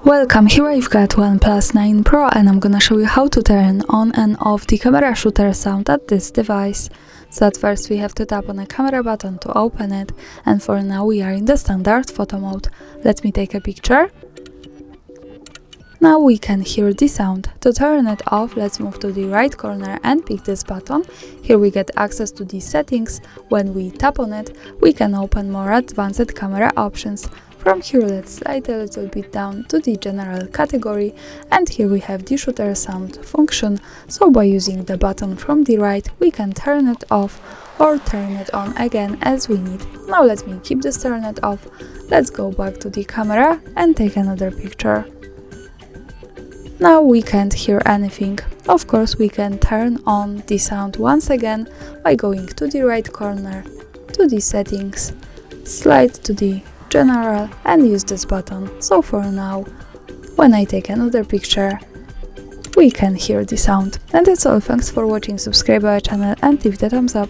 Welcome, here I've got OnePlus 9 Pro and I'm gonna show you how to turn on and off the camera shutter sound at this device. So at first we have to tap on the camera button to open it, and for now we are in the standard photo mode. Let me take a picture. Now we can hear the sound. To turn it off, let's move to the right corner and pick this button. Here we get access to the settings. When we tap on it, we can open more advanced camera options. From here, let's slide a little bit down to the general category, and here we have the shutter sound function. So by using the button from the right, we can turn it off or turn it on again as we need. Now let me keep this turned off. Let's go back to the camera and take another picture. Now we can't hear anything. Of course, we can turn on the sound once again by going to the right corner, to the settings, slide to the general and use this button. So for now, when I take another picture, we can hear the sound. And that's all. Thanks for watching. Subscribe our channel and leave the thumbs up.